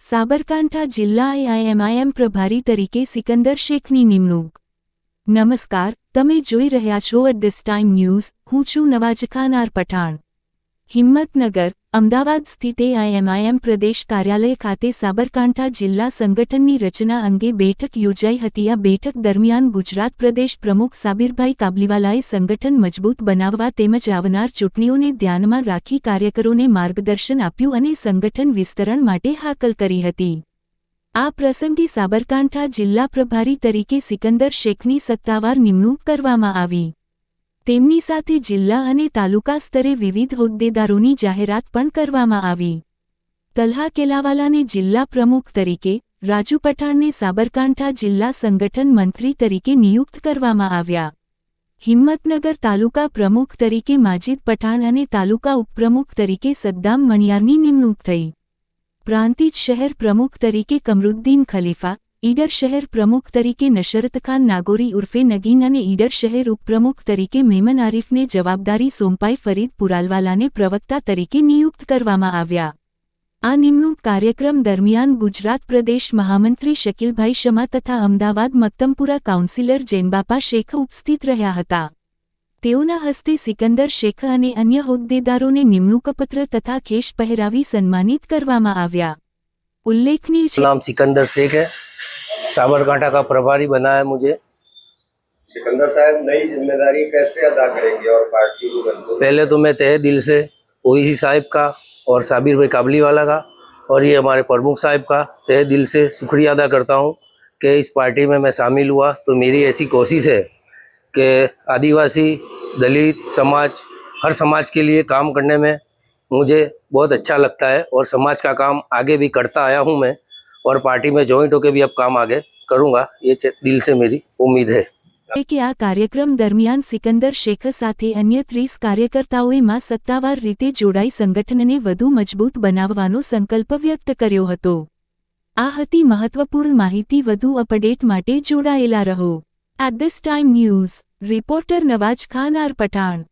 સાબરકાંઠા જિલ્લા એઆઈએમઆઈએમ પ્રભારી તરીકે સિકંદર શેખની નિમણૂક। નમસ્કાર, તમે જોઈ રહ્યા છો એટ ધીસ ટાઈમ ન્યૂઝ। હું છું નવાજ ખાન આર પઠાણ। હિંમતનગર, અમદાવાદ સ્થિત એઆઈએમઆઈએમ પ્રદેશ કાર્યાલય ખાતે સાબરકાંઠા જિલ્લા સંગઠનની રચના અંગે બેઠક યોજાઈ હતી। આ બેઠક દરમિયાન ગુજરાત પ્રદેશ પ્રમુખ સાબિરભાઈ કાબલીવાલાએ સંગઠન મજબૂત બનાવવા તેમજ આવનાર ચૂંટણીઓને ધ્યાનમાં રાખી કાર્યકરોને માર્ગદર્શન આપ્યું અને સંગઠન વિસ્તરણ માટે હાકલ કરી હતી। આ પ્રસંગે સાબરકાંઠા જિલ્લા પ્રભારી તરીકે સિકંદર શેખની સત્તાવાર નિમણૂક કરવામાં આવી। તેમની સાથે જિલ્લા અને તાલુકા સ્તરે વિવિધ હોદ્દેદારોની જાહેરાત પણ કરવામાં આવી। તલ્હા કેલાવાલાને જિલ્લા પ્રમુખ તરીકે, રાજુ પઠાણને સાબરકાંઠા જિલ્લા સંગઠન મંત્રી તરીકે નિયુક્ત કરવામાં આવ્યા। હિંમતનગર તાલુકા પ્રમુખ તરીકે માજીદ પઠાણ અને તાલુકા ઉપપ્રમુખ તરીકે સદ્દામ મણિયારની નિમણૂક થઈ। પ્રાંતિજ શહેર પ્રમુખ તરીકે કમરુદ્દીન ખલીફા, ઈડર શહેર પ્રમુખ તરીકે નશરત ખાન નાગોરી ઉર્ફે નગીન અને ઈડર શહેર ઉપપ્રમુખ તરીકે મેમન આરિફને જવાબદારી સોંપાઈ। ફરીદ પુરાલવાલાને પ્રવક્તા તરીકે નિયુક્ત કરવામાં આવ્યા। આ નિમણૂક કાર્યક્રમ દરમિયાન ગુજરાત પ્રદેશ મહામંત્રી શકીલભાઈ શમા તથા અમદાવાદ મક્તમપુરા કાઉન્સિલર જૈનબાપા શેખ ઉપસ્થિત રહ્યા હતા। તેઓના હસ્તે સિકંદર શેખ અને અન્ય હોદ્દેદારોને નિમણૂકપત્ર તથા ખેશ પહેરાવી સન્માનિત કરવામાં આવ્યા। उल्लेखनीय नाम सिकंदर शेख है, साबरकांठा का प्रभारी बना है मुझे। सिकंदर साहब, नई जिम्मेदारी कैसे अदा करेंगे और पार्टी को? पहले तो मैं तहे दिल से ओवैसी साहिब का और साबिर भाई काबलीवाला का और ये हमारे प्रमुख साहिब का तहे दिल से शुक्रिया अदा करता हूँ कि इस पार्टी में मैं शामिल हुआ। तो मेरी ऐसी कोशिश है कि आदिवासी दलित समाज, हर समाज के लिए काम करने में मुझे बहुत अच्छा लगता है और समाज का काम आगे भी करता आया हूँ मैं, और पार्टी में जॉइंट होकर भी अब काम आगे करूँगा, ये दिल से मेरी उम्मीद है। કે આ કાર્યક્રમ દરમિયાન સિકંદર શેખ સાથે અન્ય 30 કાર્યકર્તાઓએ માં સત્તાવાર રીતે જોડાઈ સંગઠનને વધુ મજબૂત બનાવવાનો સંકલ્પ વ્યક્ત કર્યો હતો। આ હતી મહત્વપૂર્ણ માહિતી। વધુ અપડેટ માટે જોડાયેલા રહો। At this time news, reporter Nawaz Khan R Pathan.